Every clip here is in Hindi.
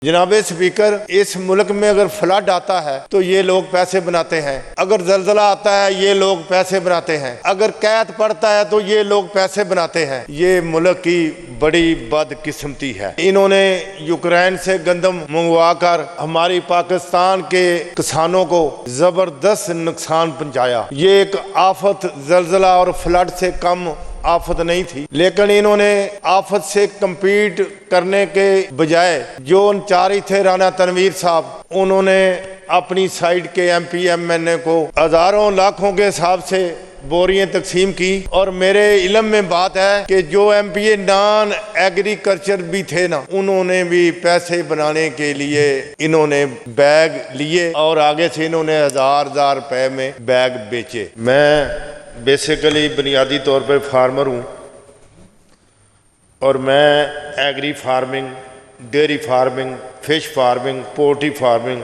जनाब स्पीकर, इस मुल्क में अगर फ्लड आता है तो ये लोग पैसे बनाते हैं, अगर जलजला आता है ये लोग पैसे बनाते हैं, अगर कैद पड़ता है तो ये लोग पैसे बनाते हैं। ये मुल्क की बड़ी बदकिस्मती है। इन्होंने यूक्रेन से गंदम मंगवाकर हमारी पाकिस्तान के किसानों को जबरदस्त नुकसान पहुंचाया। ये एक आफत जलजला और फ्लड से कम आफत नहीं थी, लेकिन इन्होंने आफत से कम्पीट करने के बजाय जो चारी थे राना तनवीर साहब, उन्होंने अपनी साइड के MP MNA को हजारों लाखों के हिसाब से बोरियां तकसीम की। और मेरे इल्म में बात है कि जो MPA नॉन एग्रीकल्चर भी थे ना, उन्होंने भी पैसे बनाने के लिए इन्होंने बैग लिए और आगे से इन्होंने हजार रुपए में बैग बेचे। मैं बेसिकली बुनियादी तौर पर फार्मर हूँ और मैं agri farming, dairy farming, fish farming, poultry farming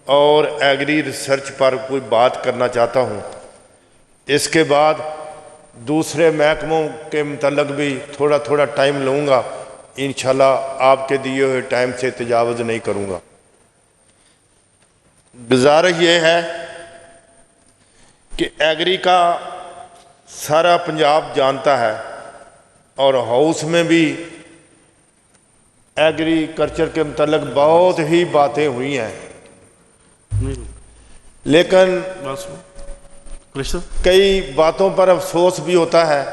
और एग्री रिसर्च पर कोई बात करना चाहता हूँ। इसके बाद दूसरे महकमों के मुतल्लिक़ भी थोड़ा टाइम लूँगा। इंशाल्लाह आपके दिए हुए टाइम से तजावुज़ नहीं करूँगा। गुजारिश ये है कि एग्री का सारा पंजाब जानता है और हाउस में भी एग्रीकल्चर के मुतल्लिक़ बहुत ही बातें हुई हैं, लेकिन कई बातों पर अफसोस भी होता है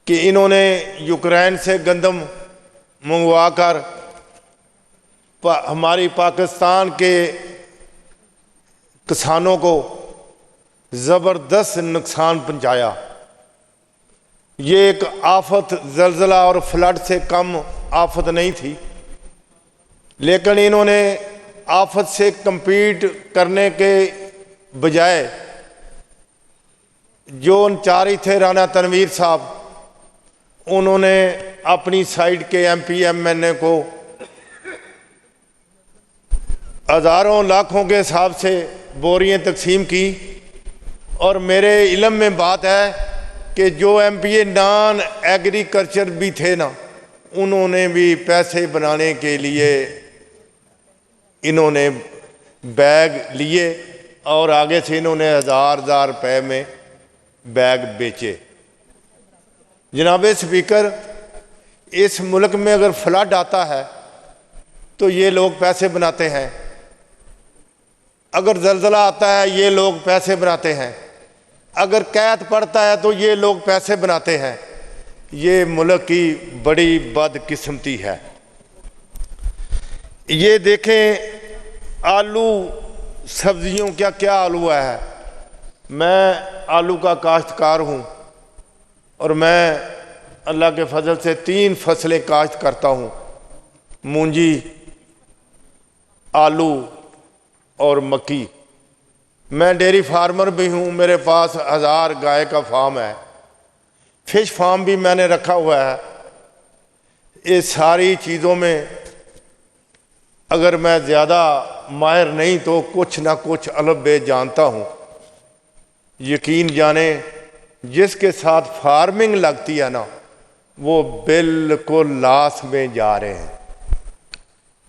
कि इन्होंने यूक्रेन से गंदम मंगवाकर हमारी पाकिस्तान के किसानों को ज़बरदस्त नुकसान पहुंचाया। ये एक आफत जलजला और फ्लड से कम आफत नहीं थी, लेकिन इन्होंने आफत से कम्पीट करने के बजाय जो चारी थे राना तनवीर साहब, उन्होंने अपनी साइड के MP MNA को हजारों लाखों के हिसाब से बोरियां तकसीम की। और मेरे इल्म में बात है कि जो MPA नॉन एग्रीकल्चर भी थे ना, उन्होंने भी पैसे बनाने के लिए इन्होंने बैग लिए और आगे से इन्होंने हजार रुपए में बैग बेचे। जनाब स्पीकर, इस मुल्क में अगर फ्लड आता है तो ये लोग पैसे बनाते हैं, अगर जलजला आता है ये लोग पैसे बनाते हैं, अगर कैद पड़ता है तो ये लोग पैसे बनाते हैं। ये मुल्क की बड़ी बदकिस्मती है। ये देखें आलू सब्जियों क्या आलू है। मैं आलू का काश्तकार हूँ और मैं अल्लाह के फजल से 3 फसलें काश्त करता हूँ, मूंजी, आलू और मक्की। मैं डेयरी फार्मर भी हूँ, मेरे पास 1000 गाय का फार्म है, फिश फार्म भी मैंने रखा हुआ है। ये सारी चीज़ों में अगर मैं ज़्यादा माहिर नहीं तो कुछ ना कुछ अलग बे जानता हूँ। यकीन जाने जिसके साथ फार्मिंग लगती है ना, वो बिल्कुल लॉस में जा रहे हैं।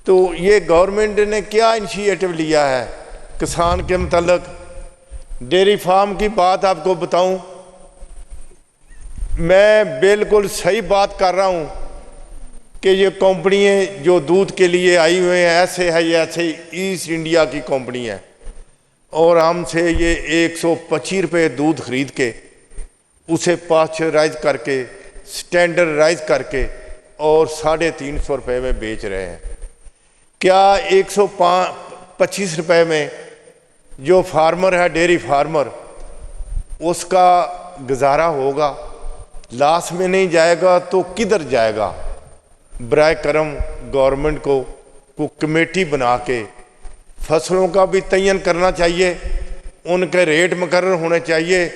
तो ये गवर्नमेंट ने क्या इनिशिएटिव लिया है किसान के मुतल्लिक़। डेयरी फार्म की बात आपको बताऊं, मैं बिल्कुल सही बात कर रहा हूं कि ये कंपनियां जो दूध के लिए आई हुए हैं, ऐसे है ये ऐसे ईस्ट इंडिया की कंपनी है और हमसे ये 125 रुपये दूध खरीद के उसे पास्चराइज करके स्टैंडर्डाइज करके और 350 रुपये में बेच रहे हैं। क्या 125 रुपये में जो फार्मर है, डेयरी फार्मर, उसका गुजारा होगा? लॉस में नहीं जाएगा तो किधर जाएगा? बराए करम गवर्नमेंट को कमेटी बना के फसलों का भी तयन करना चाहिए, उनके रेट मुकर्रर होने चाहिए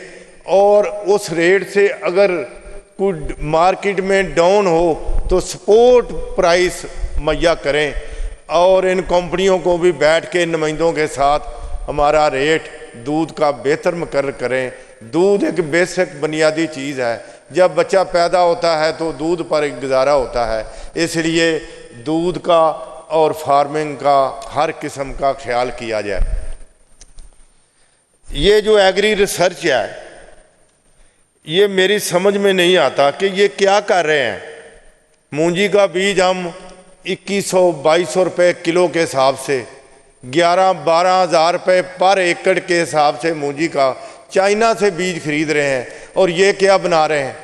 और उस रेट से अगर कोई मार्केट में डाउन हो तो सपोर्ट प्राइस मुहैया करें और इन कंपनियों को भी बैठ के नुमाइंदों के साथ हमारा रेट दूध का बेहतर मुकर्रर करें। दूध एक बेसिक बुनियादी चीज़ है, जब बच्चा पैदा होता है तो दूध पर गुजारा होता है, इसलिए दूध का और फार्मिंग का हर किस्म का ख्याल किया जाए। ये जो एग्री रिसर्च है ये मेरी समझ में नहीं आता कि ये क्या कर रहे हैं। मूंजी का बीज हम 2100-2200 रुपये किलो के हिसाब से 11-12 हज़ार रुपये पर एकड़ के हिसाब से मूंजी का चाइना से बीज खरीद रहे हैं। और ये क्या बना रहे हैं,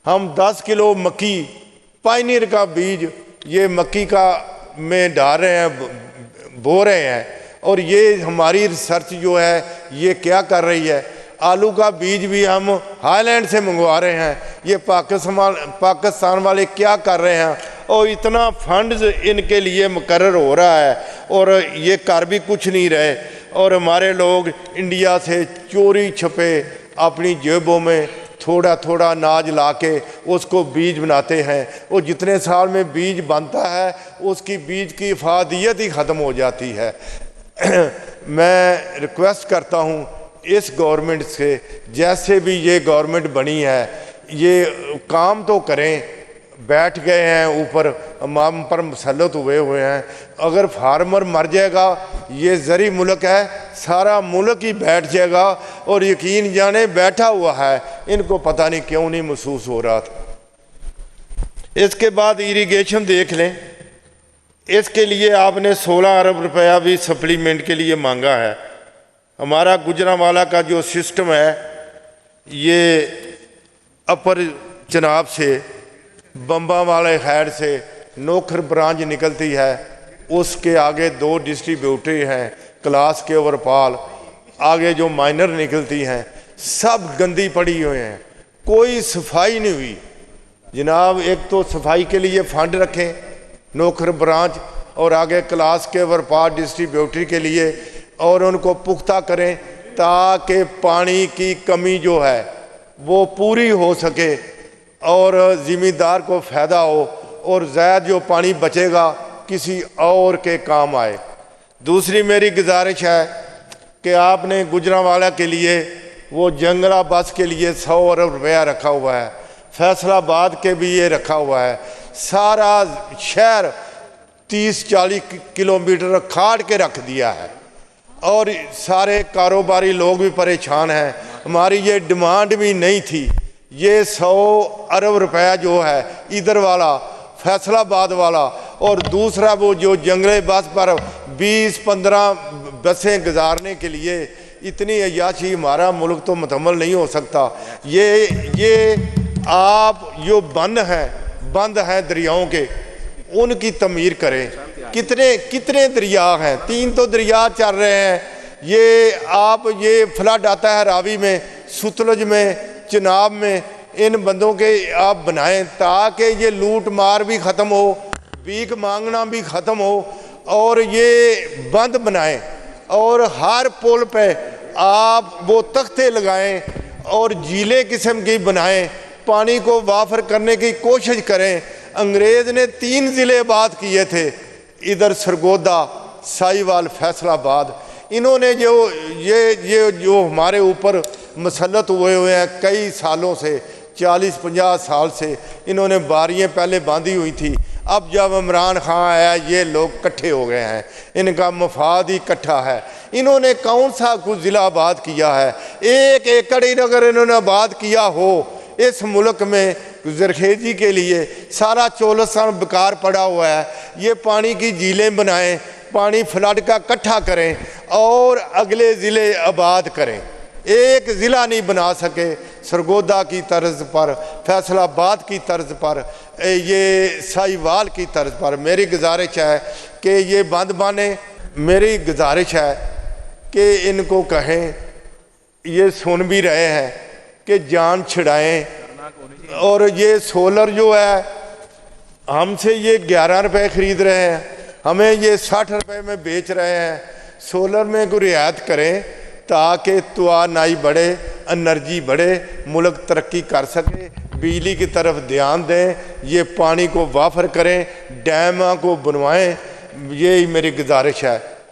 हम 10 किलो मक्की पायनियर का बीज ये मक्की का में डाल रहे हैं, बो रहे हैं। और ये हमारी रिसर्च जो है ये क्या कर रही है, आलू का बीज भी हम हाईलैंड से मंगवा रहे हैं। ये पाकिस्तान वाले क्या कर रहे हैं, और इतना फंड्स इनके लिए मुकर्रर हो रहा है और ये कर भी कुछ नहीं रहे। और हमारे लोग इंडिया से चोरी छपे अपनी जेबों में थोड़ा थोड़ा अनाज ला के उसको बीज बनाते हैं। वो जितने साल में बीज बनता है उसकी बीज की इफादियत ही ख़त्म हो जाती है। मैं रिक्वेस्ट करता हूँ इस गवर्नमेंट से, जैसे भी ये गवर्नमेंट बनी है ये काम तो करें। बैठ गए हैं ऊपर, हम पर मुसल्लत हुए हैं। अगर फार्मर मर जाएगा, ये ज़री मुल्क है, सारा मुल्क ही बैठ जाएगा। और यकीन जाने बैठा हुआ है, इनको पता नहीं क्यों नहीं महसूस हो रहा था। इसके बाद इरिगेशन देख लें, इसके लिए आपने 16 अरब रुपया भी सप्लीमेंट के लिए मांगा है। हमारा गुजरांवाला का जो सिस्टम है ये अपर चनाब से बम्बा वाले खैर से नोखर ब्रांच निकलती है, उसके आगे 2 डिस्ट्रीब्यूटरी हैं, क्लास के ओवरपाल, आगे जो माइनर निकलती हैं, सब गंदी पड़ी हुई हैं, कोई सफाई नहीं हुई। जनाब एक तो सफाई के लिए फंड रखें नोखर ब्रांच और आगे क्लास के ओवरपाल डिस्ट्रीब्यूटरी के लिए, और उनको पुख्ता करें ताकि पानी की कमी जो है वो पूरी हो सके और ज़िम्मेदार को फ़ायदा हो, और ज़्यादा जो पानी बचेगा किसी और के काम आए। दूसरी मेरी गुजारिश है कि आपने गुजरांवाला के लिए वो जंगला बस के लिए 100 अरब रुपया रखा हुआ है, फैसलाबाद के भी ये रखा हुआ है। सारा शहर 30-40 किलोमीटर काट के रख दिया है और सारे कारोबारी लोग भी परेशान हैं। हमारी ये डिमांड भी नहीं थी। ये 100 अरब रुपया जो है इधर वाला फैसलाबाद वाला, और दूसरा वो जो जंगले बस पर 20-15 बसें गुजारने के लिए इतनी अय्याशी, हमारा मुल्क तो मुकम्मल नहीं हो सकता। ये आप जो बंद हैं दरियाओं के, उनकी तमीर करें। कितने दरिया हैं, 3 तो दरिया चल रहे हैं। ये फ्लड आता है रावी में, सतलुज में, चिनाब में, इन बंदों के आप बनाएं ताकि ये लूट मार भी ख़त्म हो, भीख मांगना भी ख़त्म हो, और ये बंद बनाएं। और हर पुल पे आप वो तख्ते लगाएं और झीलें किस्म की बनाएं, पानी को वाफर करने की कोशिश करें। अंग्रेज़ ने 3 ज़िले आबाद किए थे, इधर सरगोदा, साहिवाल, फैसलाबाद। इन्होंने जो हमारे ऊपर मसलत हुए हैं कई सालों से, 40-50 साल से, इन्होंने बारियां पहले बांधी हुई थी। अब जब इमरान खान आया ये लोग इकट्ठे हो गए हैं, इनका मफाद ही इकट्ठा है। इन्होंने कौन सा कुछ ज़िला आबाद किया है? 1 एकड़ अगर इन्होंने आबाद किया हो इस मुल्क में ज़रखेज़ी के लिए, सारा चोलस्तान बेकार पड़ा हुआ है। ये पानी की झीलें बनाएं, पानी फ्लड का इकट्ठा करें और अगले ज़िले आबाद करें। एक ज़िला नहीं बना सके सरगोदा की तर्ज पर, फैसलाबाद की तर्ज पर, ये साहिवाल की तर्ज पर। मेरी गुजारिश है कि ये बंद बने। मेरी गुजारिश है कि इनको कहें, ये सुन भी रहे हैं, कि जान छिड़ाएं। और ये सोलर जो है हमसे ये 11 रुपये ख़रीद रहे हैं, हमें ये 60 रुपये में बेच रहे हैं। सोलर में कोई रियायत करें ताकि तवानाई बढ़े, एनर्जी बढ़े, मुल्क तरक्की कर सके। बिजली की तरफ ध्यान दें, ये पानी को वाफर करें, डैम को बनवाएं। यही मेरी गुजारिश है।